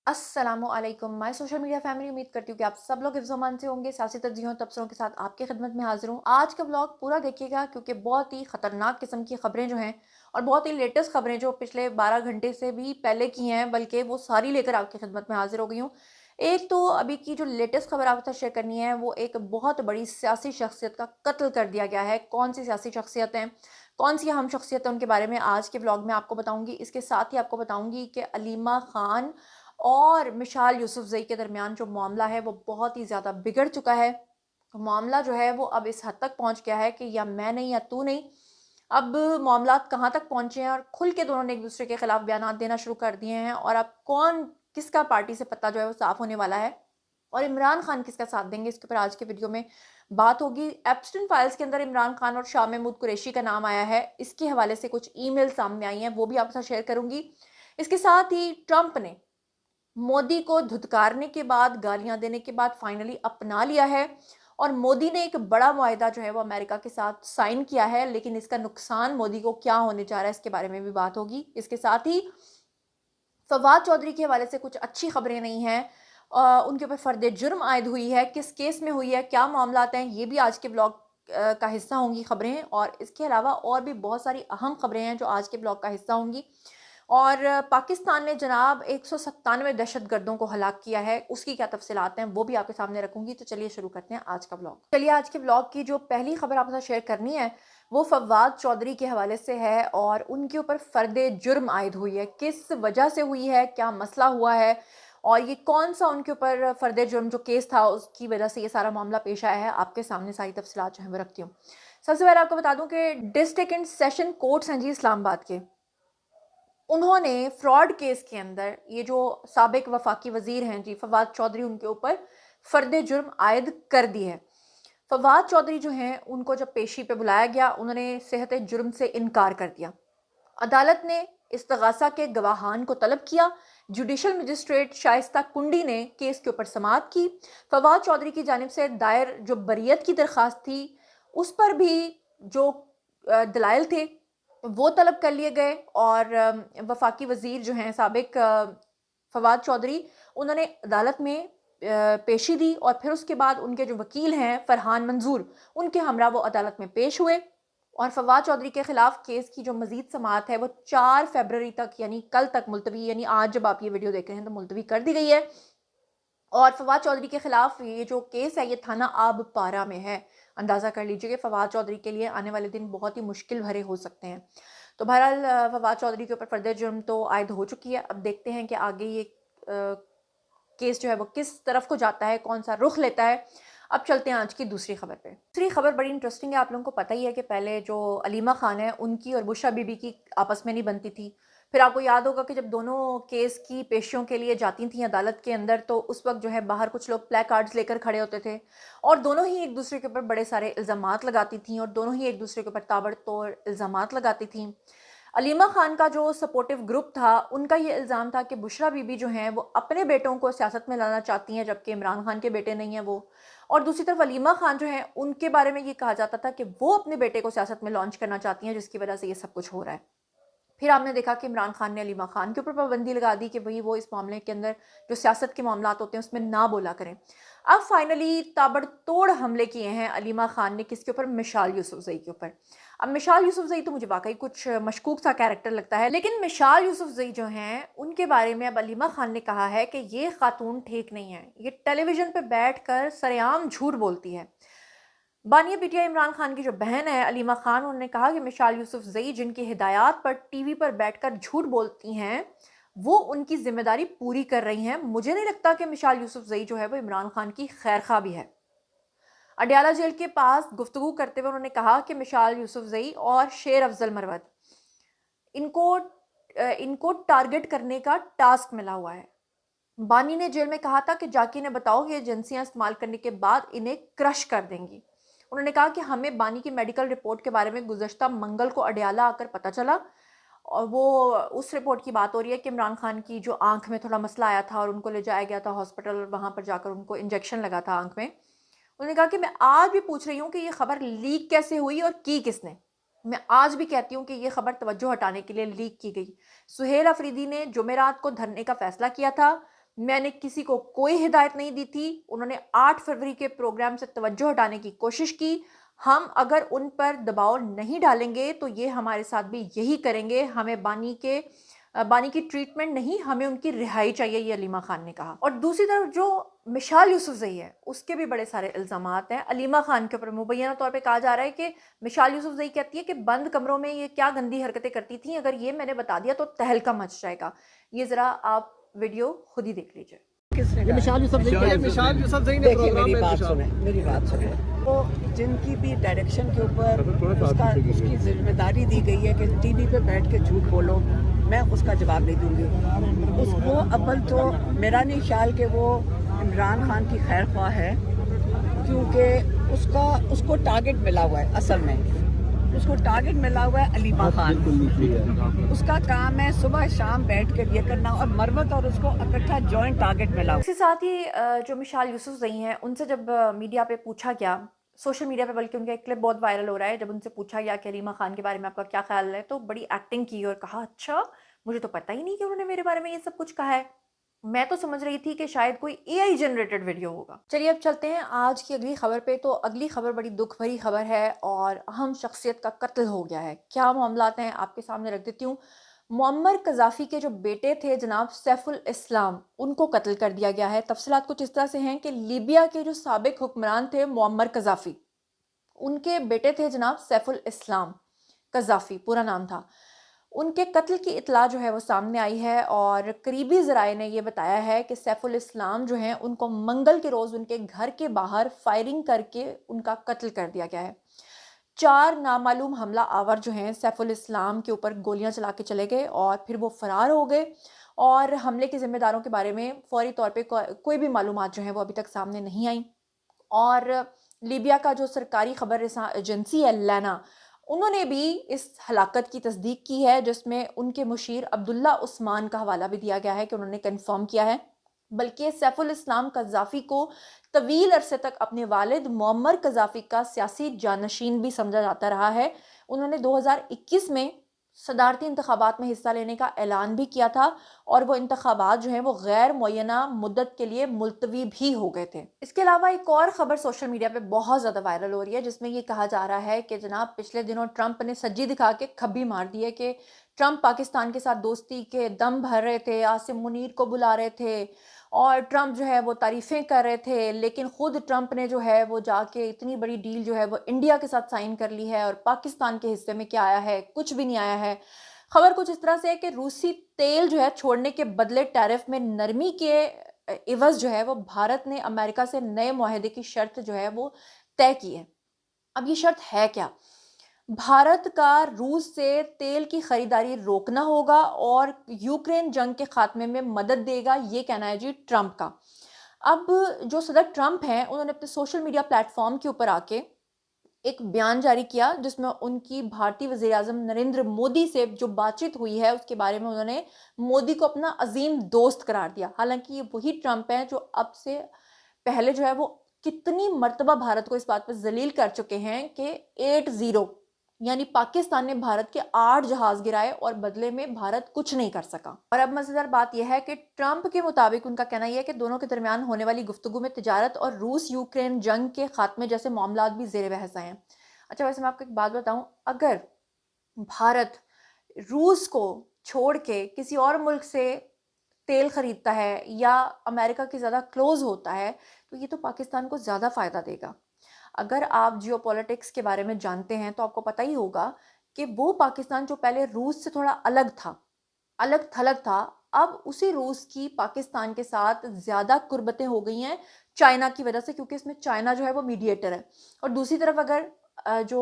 अस्सलामु अलैकुम my social media family. उम्मीद करती हूँ कि आप सब लोग हिफ्ज़ अमान से होंगे। सियासी तरजीहों तबसरों के साथ आपकी खिदमत में हाजिर हूँ। आज का ब्लॉग पूरा देखिएगा क्योंकि बहुत ही ख़तरनाक किस्म की ख़बरें जो हैं और बहुत ही लेटेस्ट ख़बरें जो पिछले 12 घंटे से भी पहले की हैं, बल्कि वो सारी लेकर आपकी खिदमत में हाजिर हो गई हूँ। एक तो अभी की जो लेटेस्ट ख़बर आपके साथ शेयर करनी है, वो एक बहुत बड़ी सियासी शख्सियत का कत्ल कर दिया गया है। कौन सी सियासी शख्सियत हैं, कौन सी अहम शख्सियत है, उनके बारे में आज के ब्लॉग में आपको बताऊँगी। इसके साथ ही आपको बताऊँगी कि अलीमा ख़ान और मिशाल यूसुफ़ज़ई के दरमियान जो मामला है वो बहुत ही ज़्यादा बिगड़ चुका है। मामला जो है वो अब इस हद तक पहुँच गया है कि या मैं नहीं या तू नहीं। अब मामलात कहाँ तक पहुँचे हैं और खुल के दोनों ने एक दूसरे के खिलाफ बयानात देना शुरू कर दिए हैं, और अब कौन किसका पार्टी से पत्ता जो है वो साफ होने वाला है और इमरान खान किसका साथ देंगे, इसके ऊपर आज के वीडियो में बात होगी। एप्स्टीन फाइल्स के अंदर इमरान खान और शाह महमूद कुरैशी का नाम आया है। इसके हवाले से कुछ ईमेल सामने आई हैं, वो भी आपके साथ शेयर करूंगी। इसके साथ ही ट्रंप ने मोदी को धुतकारने के बाद, गालियां देने के बाद फाइनली अपना लिया है और मोदी ने एक बड़ा मुआहदा जो है वो अमेरिका के साथ साइन किया है। लेकिन इसका नुकसान मोदी को क्या होने जा रहा है, इसके बारे में भी बात होगी। इसके साथ ही फवाद चौधरी के हवाले से कुछ अच्छी खबरें नहीं हैं। उनके ऊपर फर्द जुर्म आयद हुई है, किस केस में हुई है, क्या मामला हैं, ये भी आज के ब्लॉग का हिस्सा होंगी खबरें। और इसके अलावा और भी बहुत सारी अहम खबरें हैं जो आज के ब्लॉग का हिस्सा होंगी। और पाकिस्तान ने जनाब 197 दहशतगर्दों को हलाक किया है, उसकी क्या तफसीलात हैं वो भी आपके सामने रखूंगी। तो चलिए शुरू करते हैं आज का ब्लॉग। चलिए आज के ब्लॉग की जो पहली खबर आपके साथ शेयर करनी है वो फवाद चौधरी के हवाले से है और उनके ऊपर फर्द जुर्म आयद हुई है। किस वजह से हुई है, क्या मसला हुआ है और ये कौन सा उनके ऊपर फर्द जुर्म जो केस था उसकी वजह से ये सारा मामला पेश आया है, आपके सामने सारी तफसीलात जो है वो रखती हूँ। सबसे पहले आपको बता दूं कि डिस्ट्रिक्ट एंड सेशन कोर्ट्स हैं जी इस्लामाबाद के, उन्होंने फ्रॉड केस के अंदर ये जो साबिक वफाकी वजीर हैं जी फवाद चौधरी, उनके ऊपर फर्द जुर्म आयद कर दी है। फवाद चौधरी जो हैं उनको जब पेशी पे बुलाया गया, उन्होंने सेहत जुर्म से इनकार कर दिया। अदालत ने इस्तगासा के गवाहान को तलब किया। जुडिशल मजिस्ट्रेट शाइस्ता कुंडी ने केस के ऊपर समाअत की। फवाद चौधरी की जानिब से दायर जो बरियत की दरख्वास्त थी उस पर भी जो दलाइल थे वो तलब कर लिए गए और वफाकी वजीर जो हैं साबिक फवाद चौधरी, उन्होंने अदालत में पेशी दी और फिर उसके बाद उनके जो वकील हैं फरहान मंजूर, उनके हमरा वो अदालत में पेश हुए और फवाद चौधरी के खिलाफ केस की जो मजीद समाअत है वो 4 फरवरी तक यानी कल तक मुलतवी, यानी आज जब आप ये वीडियो देख रहे हैं तो मुलतवी कर दी गई है। और फवाद चौधरी के खिलाफ ये जो केस है ये थाना आब पारा में है। अंदाज़ा कर लीजिए कि फवाद चौधरी के लिए आने वाले दिन बहुत ही मुश्किल भरे हो सकते हैं। तो बहरहाल फवाद चौधरी के ऊपर फर्द जुर्म तो आयद हो चुकी है। अब देखते हैं कि आगे ये केस जो है वो किस तरफ को जाता है, कौन सा रुख लेता है। अब चलते हैं आज की दूसरी खबर पे। दूसरी खबर बड़ी इंटरेस्टिंग है। आप लोगों को पता ही है कि पहले जो अलीमा खान है उनकी और बुशरा बीबी की आपस में नहीं बनती थी। फिर आपको याद होगा कि जब दोनों केस की पेशियों के लिए जाती थी अदालत के अंदर, तो उस वक्त जो है बाहर कुछ लोग प्ले कार्ड्स लेकर खड़े होते थे और दोनों ही एक दूसरे के ऊपर बड़े सारे इल्ज़ामात लगाती थीं और दोनों ही एक दूसरे के ऊपर ताबड़तोड़ इल्ज़ामात लगाती थीं। अलीमा खान का जो सपोर्टिव ग्रुप था उनका ये इल्ज़ाम था कि बुशरा बीबी जो हैं वो अपने बेटों को सियासत में लाना चाहती हैं, जबकि इमरान खान के बेटे नहीं हैं वो। और दूसरी तरफ अलीमा खान जो हैं उनके बारे में ये कहा जाता था कि वो अपने बेटे को सियासत में लॉन्च करना चाहती हैं, जिसकी वजह से ये सब कुछ हो रहा है। फिर आपने देखा कि इमरान खान ने अलीमा खान के ऊपर पाबंदी लगा दी कि भाई वो इस मामले के अंदर जो सियासत के मामलात होते हैं उसमें ना बोला करें। अब फाइनली ताबड़तोड़ हमले किए हैं अलीमा खान ने, किसके ऊपर? मिशाल यूसुफजई के ऊपर। अब मिशाल यूसुफजई तो मुझे वाकई कुछ मशकूक सा कैरेक्टर लगता है, लेकिन मिशाल यूसुफजई जो हैं उनके बारे में अब अलीमा खान ने कहा है कि ये खातून ठीक नहीं है, ये टेलीविजन पे बैठ कर सरेआम झूठ बोलती है। बानिया बिटिया इमरान खान की जो बहन है अलीमा खान, उन्होंने कहा कि मिशाल यूसुफजई जिनकी हिदायत पर टीवी पर बैठकर झूठ बोलती हैं वो उनकी जिम्मेदारी पूरी कर रही हैं। मुझे नहीं लगता कि मिशाल यूसुफजई जो है वो इमरान खान की खैरखा भी है। अडयाला जेल के पास गुफ्तगू करते हुए उन्होंने कहा कि मिशाल यूसुफजई और शेर अफजल मरवत, इनको इनको टारगेट करने का टास्क मिला हुआ है। बानी ने जेल में कहा था कि जाकी ने बताओ कि एजेंसियां इस्तेमाल करने के बाद इन्हें क्रश कर देंगी। उन्होंने कहा कि हमें बानी की मेडिकल रिपोर्ट के बारे में गुज़श्ता मंगल को अडयाला आकर पता चला और वो उस रिपोर्ट की बात हो रही है कि इमरान खान की जो आंख में थोड़ा मसला आया था और उनको ले जाया गया था हॉस्पिटल, वहाँ पर जाकर उनको इंजेक्शन लगा था आंख में। उन्होंने कहा कि मैं आज भी पूछ रही हूँ कि ये खबर लीक कैसे हुई और की किसने। मैं आज भी कहती हूँ कि ये खबर तवज्जो हटाने के लिए लीक की गई। सुहेल अफरीदी ने जुमेरात को धरने का फैसला किया था। میں نے کسی کو کوئی ہدایت نہیں دی تھی. انہوں نے 8 فروری کے پروگرام سے توجہ ہٹانے کی کوشش کی. ہم اگر ان پر دباؤ نہیں ڈالیں گے تو یہ ہمارے ساتھ بھی یہی کریں گے. ہمیں بانی کی ٹریٹمنٹ نہیں، ہمیں ان کی رہائی چاہیے، یہ علیمہ خان نے کہا. اور دوسری طرف جو مشال یوسفزئی ہے اس کے بھی بڑے سارے الزامات ہیں علیمہ خان کے اوپر. مبینہ طور پہ کہا جا رہا ہے کہ مشال یوسفزئی کہتی ہے کہ بند کمروں میں یہ کیا گندی حرکتیں کرتی تھیں، اگر یہ میں نے بتا دیا تو تہلکہ مچ جائے گا. یہ ذرا آپ ویڈیو خود ہی دیکھ لیجئے. مشال یوسفزئی نے دیکھیے میری بات سنیں وہ جن کی بھی ڈائریکشن کے اوپر اس کی ذمہ داری دی گئی ہے کہ ٹی وی پہ بیٹھ کے جھوٹ بولو، میں اس کا جواب نہیں دوں گی. وہ اول تو میرا نہیں خیال کہ وہ عمران خان کی خیر خواہ ہے، کیونکہ اس کو ٹارگٹ ملا ہوا ہے. اصل میں اس کو ٹارگٹ ملا ہوا ہے علیمہ خان. اس کا کام ہے صبح شام بیٹھ کے یہ کرنا، اور مروت اور اس کو اکٹھا جوائنٹ ٹارگٹ ملا ہوا ہے. اس کے ساتھ ہی جو مشال یوسفزئی ہیں ان سے جب میڈیا پہ پوچھا گیا، سوشل میڈیا پہ بلکہ ان کا ایک کلپ بہت وائرل ہو رہا ہے، جب ان سے پوچھا گیا کہ علیمہ خان کے بارے میں آپ کا کیا خیال ہے، تو بڑی ایکٹنگ کی اور کہا اچھا مجھے تو پتہ ہی نہیں کہ انہوں نے میرے بارے میں یہ سب کچھ کہا ہے. میں تو سمجھ رہی تھی کہ شاید کوئی اے آئی جنریٹڈ ویڈیو ہوگا. چلیے اب چلتے ہیں آج کی اگلی خبر پہ. تو اگلی خبر بڑی دکھ بھری خبر ہے اور اہم شخصیت کا قتل ہو گیا ہے. کیا معاملات ہیں آپ کے سامنے رکھ دیتی ہوں. معمر قذافی کے جو بیٹے تھے جناب سیف الاسلام، ان کو قتل کر دیا گیا ہے. تفصیلات کچھ اس طرح سے ہیں کہ لیبیا کے جو سابق حکمران تھے معمر قذافی، ان کے بیٹے تھے جناب سیف الاسلام قذافی پورا نام تھا. ان کے قتل کی اطلاع جو ہے وہ سامنے آئی ہے اور قریبی ذرائع نے یہ بتایا ہے کہ سیف الاسلام جو ہیں ان کو منگل کے روز ان کے گھر کے باہر فائرنگ کر کے ان کا قتل کر دیا گیا ہے. 4 نامعلوم حملہ آور جو ہیں سیف الاسلام کے اوپر گولیاں چلا کے چلے گئے اور پھر وہ فرار ہو گئے. اور حملے کے ذمہ داروں کے بارے میں فوری طور پہ کوئی بھی معلومات جو ہیں وہ ابھی تک سامنے نہیں آئیں. اور لیبیا کا جو سرکاری خبر رساں ایجنسی ہے لینا، انہوں نے بھی اس ہلاکت کی تصدیق کی ہے، جس میں ان کے مشیر عبداللہ عثمان کا حوالہ بھی دیا گیا ہے کہ انہوں نے کنفرم کیا ہے. بلکہ سیف الاسلام قذافی کو طویل عرصے تک اپنے والد معمر قذافی کا سیاسی جانشین بھی سمجھا جاتا رہا ہے. انہوں نے 2021 میں صدارتی انتخابات میں حصہ لینے کا اعلان بھی کیا تھا اور وہ انتخابات جو ہیں وہ غیر معینہ مدت کے لیے ملتوی بھی ہو گئے تھے. اس کے علاوہ ایک اور خبر سوشل میڈیا پہ بہت زیادہ وائرل ہو رہی ہے، جس میں یہ کہا جا رہا ہے کہ جناب پچھلے دنوں ٹرمپ نے سجی دکھا کے کھبی مار دی ہے کہ ٹرمپ پاکستان کے ساتھ دوستی کے دم بھر رہے تھے، عاصم منیر کو بلا رہے تھے اور ٹرمپ جو ہے وہ تعریفیں کر رہے تھے، لیکن خود ٹرمپ نے جو ہے وہ جا کے اتنی بڑی ڈیل جو ہے وہ انڈیا کے ساتھ سائن کر لی ہے اور پاکستان کے حصے میں کیا آیا ہے، کچھ بھی نہیں آیا ہے. خبر کچھ اس طرح سے ہے کہ روسی تیل جو ہے چھوڑنے کے بدلے ٹیرف میں نرمی کے عوض جو ہے وہ بھارت نے امریکہ سے نئے معاہدے کی شرط جو ہے وہ طے کی ہے. اب یہ شرط ہے کیا؟ بھارت کا روس سے تیل کی خریداری روکنا ہوگا اور یوکرین جنگ کے خاتمے میں مدد دے گا، یہ کہنا ہے جی ٹرمپ کا. اب جو صدر ٹرمپ ہیں انہوں نے اپنے سوشل میڈیا پلیٹ فارم کے اوپر آ کے ایک بیان جاری کیا، جس میں ان کی بھارتی وزیر اعظم نریندر مودی سے جو بات چیت ہوئی ہے اس کے بارے میں انہوں نے مودی کو اپنا عظیم دوست قرار دیا. حالانکہ یہ وہی ٹرمپ ہیں جو اب سے پہلے جو ہے وہ کتنی مرتبہ بھارت کو اس بات پر ذلیل کر چکے ہیں کہ 8-0 یعنی پاکستان نے بھارت کے 8 جہاز گرائے اور بدلے میں بھارت کچھ نہیں کر سکا. اور اب مزیدار بات یہ ہے کہ ٹرمپ کے مطابق ان کا کہنا یہ ہے کہ دونوں کے درمیان ہونے والی گفتگو میں تجارت اور روس یوکرین جنگ کے خاتمے جیسے معاملات بھی زیر بحث آئے ہیں. اچھا ویسے میں آپ کو ایک بات بتاؤں، اگر بھارت روس کو چھوڑ کے کسی اور ملک سے تیل خریدتا ہے یا امریکہ کی زیادہ کلوز ہوتا ہے تو یہ تو پاکستان کو زیادہ فائدہ دے گا. اگر آپ جیو پولیٹکس کے بارے میں جانتے ہیں تو آپ کو پتہ ہی ہوگا کہ وہ پاکستان جو پہلے روس سے تھوڑا الگ تھلگ تھا، اب اسی روس کی پاکستان کے ساتھ زیادہ قربتیں ہو گئی ہیں چائنا کی وجہ سے، کیونکہ اس میں چائنا جو ہے وہ میڈیٹر ہے. اور دوسری طرف اگر جو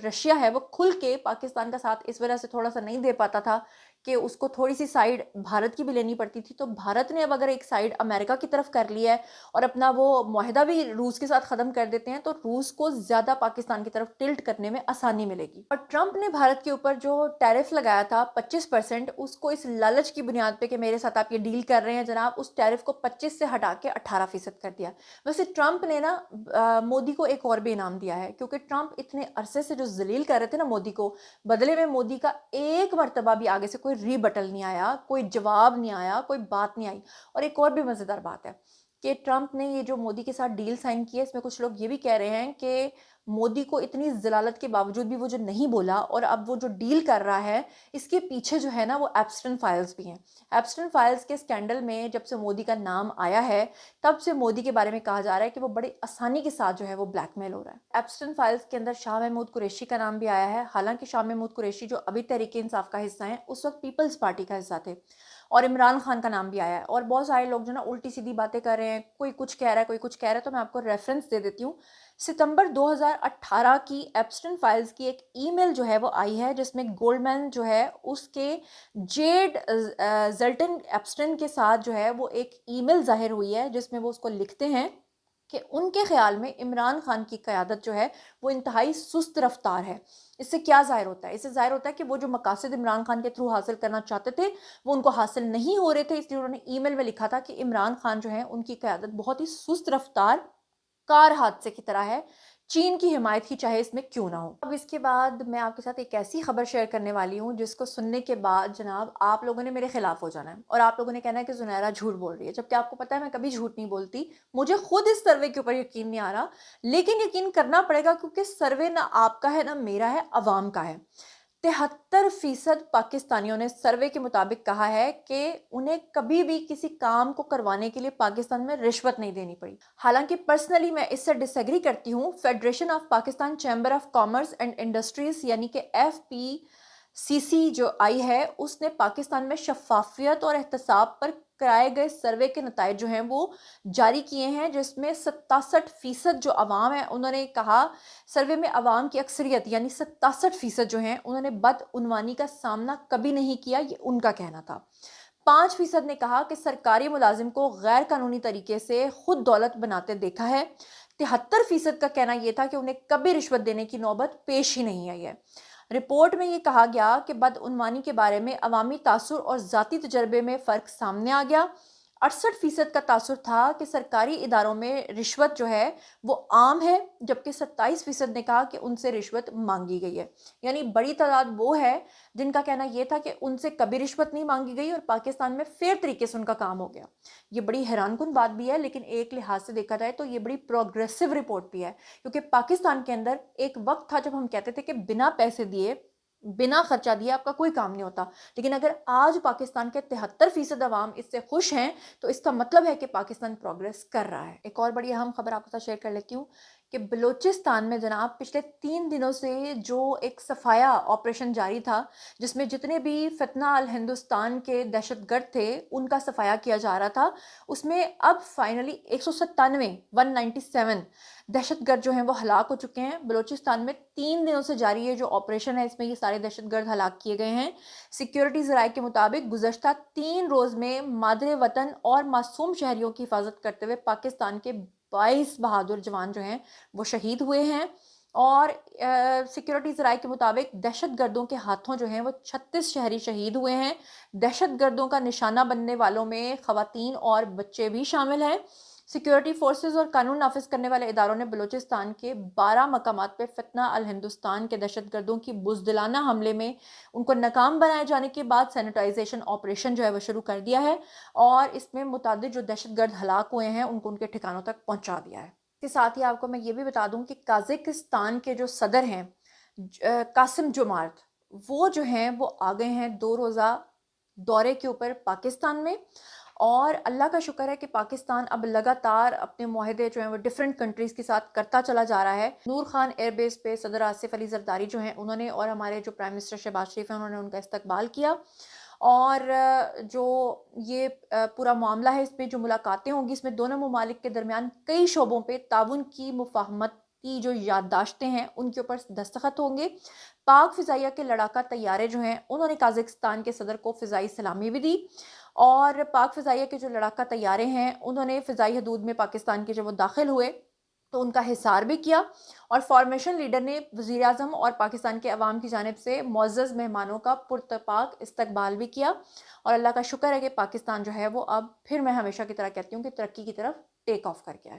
رشیا ہے وہ کھل کے پاکستان کا ساتھ اس وجہ سے تھوڑا سا نہیں دے پاتا تھا کہ اس کو تھوڑی سی سائیڈ بھارت کی بھی لینی پڑتی تھی، تو بھارت نے اب اگر ایک سائیڈ امریکہ کی طرف کر لیا ہے اور اپنا وہ معاہدہ بھی روس کے ساتھ ختم کر دیتے ہیں تو روس کو زیادہ پاکستان کی طرف ٹلٹ کرنے میں آسانی ملے گی. اور ٹرمپ نے بھارت کے اوپر جو ٹیرف لگایا تھا 25%، اس کو اس لالچ کی بنیاد پہ کہ میرے ساتھ آپ یہ ڈیل کر رہے ہیں جناب، اس ٹیرف کو 25 سے ہٹا کے 18% کر دیا. ویسے ٹرمپ نے نا مودی کو ایک اور بھی انعام دیا ہے، کیونکہ ٹرمپ اتنے عرصے سے جو ذلیل کر رہے تھے نا مودی کو، بدلے میں مودی کا ایک مرتبہ بھی آگے سے کوئی कोई रीबटल नहीं आया, कोई जवाब नहीं आया, कोई बात नहीं आई। और एक और भी मज़ेदार बात है कि ट्रंप ने ये जो मोदी के साथ डील साइन की है, इसमें कुछ लोग ये भी कह रहे हैं कि मोदी को इतनी ज़लालत के बावजूद भी वो जो नहीं बोला और अब वो जो डील कर रहा है, इसके पीछे जो है ना वो एप्स्टेन फाइल्स भी हैं। एप्स्टेन फाइल्स के स्कैंडल में जब से मोदी का नाम आया है, तब से मोदी के बारे में कहा जा रहा है कि वो बड़ी आसानी के साथ जो है वो ब्लैकमेल हो रहा है। एप्स्टेन फाइल्स के अंदर शाह महमूद कुरैशी का नाम भी आया है। हालांकि शाह महमूद कुरैशी जो अभी तहरीक-ए-इंसाफ का हिस्सा हैं, उस वक्त पीपल्स पार्टी का हिस्सा थे। और इमरान खान का नाम भी आया है। और बहुत सारे लोग जो ना उल्टी सीधी बातें कर रहे हैं, कोई कुछ कह रहा है, कोई कुछ कह रहा है, तो मैं आपको रेफरेंस दे देती हूँ। सितंबर 2018 की एप्स्टेन फाइल्स की एक ईमेल जो है वो आई है, जिसमें गोल्डमैन जो है उसके जेड ज़ल्टन एप्स्टेन के साथ जो है वो एक ईमेल ज़ाहिर हुई है, जिसमें वो उसको लिखते हैं कि उनके ख़्याल में इमरान खान की क़यादत जो है वो इंतहाई सुस्त रफ्तार है। इससे क्या ज़ाहिर होता है? इससे ज़ाहिर होता है कि वो जो मकासद इमरान खान के थ्रू हासिल करना चाहते थे, वो उनको हासिल नहीं हो रहे थे, इसलिए उन्होंने ईमेल में लिखा था कि इमरान खान जो है उनकी क़यादत बहुत ही सुस्त रफ्तार कार हादसे की तरह है, चीन की हिमायत ही चाहे इसमें क्यों ना हो। अब इसके बाद मैं आपके साथ एक ऐसी खबर शेयर करने वाली हूँ जिसको सुनने के बाद जनाब आप लोगों ने मेरे खिलाफ हो जाना है और आप लोगों ने कहना है कि ज़ुनैरा झूठ बोल रही है, जबकि आपको पता है मैं कभी झूठ नहीं बोलती। मुझे खुद इस सर्वे के ऊपर यकीन नहीं आ रहा, लेकिन यकीन करना पड़ेगा क्योंकि सर्वे ना आपका है ना मेरा है, अवाम का है। 73% पाकिस्तानियों ने सर्वे के मुताबिक कहा है कि उन्हें कभी भी किसी काम को करवाने के लिए पाकिस्तान में रिश्वत नहीं देनी पड़ी। हालांकि पर्सनली मैं इससे डिसएग्री करती हूँ। Federation of Pakistan chamber of commerce and industries यानी कि FPCC जो आई है, उसने पाकिस्तान में शफाफियत और एहतसाब पर कराए गए सर्वे के नताइज जो हैं वो जारी किए हैं, जिसमें 67% जो अवाम है उन्होंने कहा, सर्वे में अवाम की अक्सरियत यानी 67% जो हैं उन्होंने बदउनवानी का सामना कभी नहीं किया, ये उनका कहना था। 5% ने कहा कि सरकारी मुलाजिम को गैर कानूनी तरीके से खुद दौलत बनाते देखा है। 73% का कहना यह था कि उन्हें कभी रिश्वत देने की नौबत पेश ही नहीं आई है। रिपोर्ट में ये कहा गया कि बदउनवानी के बारे में अवामी तासुर और ज़ाती तजर्बे में फ़र्क सामने आ गया। 68% का तासुर था कि सरकारी इदारों में रिश्वत जो है वो आम है, जबकि 27% ने कहा कि उनसे रिश्वत मांगी गई है। यानी बड़ी तादाद वो है जिनका कहना ये था कि उनसे कभी रिश्वत नहीं मांगी गई और पाकिस्तान में फेयर तरीके से उनका काम हो गया। ये बड़ी हैरानकुन बात भी है, लेकिन एक लिहाज से देखा जाए तो ये बड़ी प्रोग्रेसिव रिपोर्ट भी है, क्योंकि पाकिस्तान के अंदर एक वक्त था जब हम कहते थे कि बिना पैसे दिए, बिना खर्चा दिए आपका कोई काम नहीं होता। लेकिन अगर आज पाकिस्तान के 73% अवाम इससे खुश हैं, तो इसका मतलब है कि पाकिस्तान प्रोग्रेस कर रहा है। एक और बड़ी अहम खबर आपके साथ शेयर कर लेती हूँ कि बलूचिस्तान में जनाब पिछले 3 दिनों से जो एक सफाया ऑपरेशन जारी था, जिसमें जितने भी फितना अल हिंदुस्तान के दहशतगर्द थे उनका सफाया किया जा रहा था, उसमें अब फाइनली 197 दहशतगर्द जो हैं वो हलाक हो चुके हैं। बलूचिस्तान में 3 दिनों से जारी ये जो ऑपरेशन है, इसमें ये सारे दहशतगर्द हलाक किए गए हैं। सिक्योरिटी ज़राए के मुताबिक गुज़श्ता 3 रोज़ में मादरे वतन और मासूम शहरियों की हिफाजत करते हुए पाकिस्तान के 22 बहादुर जवान जो हैं वो शहीद हुए हैं। और सिक्योरिटी ज़राए के मुताबिक दहशतगर्दों के हाथों जो हैं वो 36 शहरी शहीद हुए हैं। दहशतगर्दों का निशाना बनने वालों में ख़वातीन और बच्चे भी शामिल हैं। सिक्योरिटी फोर्सेस और कानून नाफिज करने वाले इदारों ने बलूचिस्तान के 12 मकामात पे फितना अल हिंदुस्तान के दहशतगर्दों की बुज़दिलाना हमले में उनको नाकाम बनाए जाने के बाद सैनिटाइजेशन ऑपरेशन जो है वो शुरू कर दिया है और इसमें मुतादिद जो दहशतगर्द हलाक हुए हैं उनको उनके ठिकानों तक पहुंचा दिया है। इसके साथ ही आपको मैं ये भी बता दूं कि काज़ाकिस्तान के जो सदर हैं कासिम जोमार्त, वो जो हैं वो आ गए हैं 2 रोज़ा दौरे के ऊपर पाकिस्तान में। और अल्लाह का शुक्र है कि पाकिस्तान अब लगातार अपने मुआहदे जो हैं वो डिफरेंट कंट्रीज़ के साथ करता चला जा रहा है। नूर खान एयरबेस पे सदर आसिफ अली जरदारी जो हैं उन्होंने और हमारे जो प्राइम मिनिस्टर शहबाज शरीफ हैं उन्होंने उनका इस्तकबाल किया। और जो ये पूरा मामला है, इसमें जो मुलाकातें होंगी, इसमें दोनों ममालिक के दरमियान कई शोबों पे ताउन की मुफाहमत की जो याददाश्तें हैं उनके ऊपर दस्तखत होंगे। पाक फ़िज़ाइया के लड़ाका तैयारे जो हैं उन्होंने काज़ाकिस्तान के सदर को फ़िज़ाई सलामी भी दी। और पाक फ़िज़ाइया के जो लड़ाका तैयारे हैं उन्होंने फ़िज़ाई हदूद में पाकिस्तान के जब वो दाखिल हुए तो उनका हिसार भी किया। और फॉर्मेशन लीडर ने वज़ीर आज़म और पाकिस्तान के अवाम की जानिब से मुअज़्ज़ज़ मेहमानों का पुरतपाक इस्तकबाल भी किया। और अल्लाह का शुक्र है कि पाकिस्तान जो है वो अब फिर मैं हमेशा की तरह कहती हूँ कि तरक्की की तरफ टेक ऑफ कर गया है।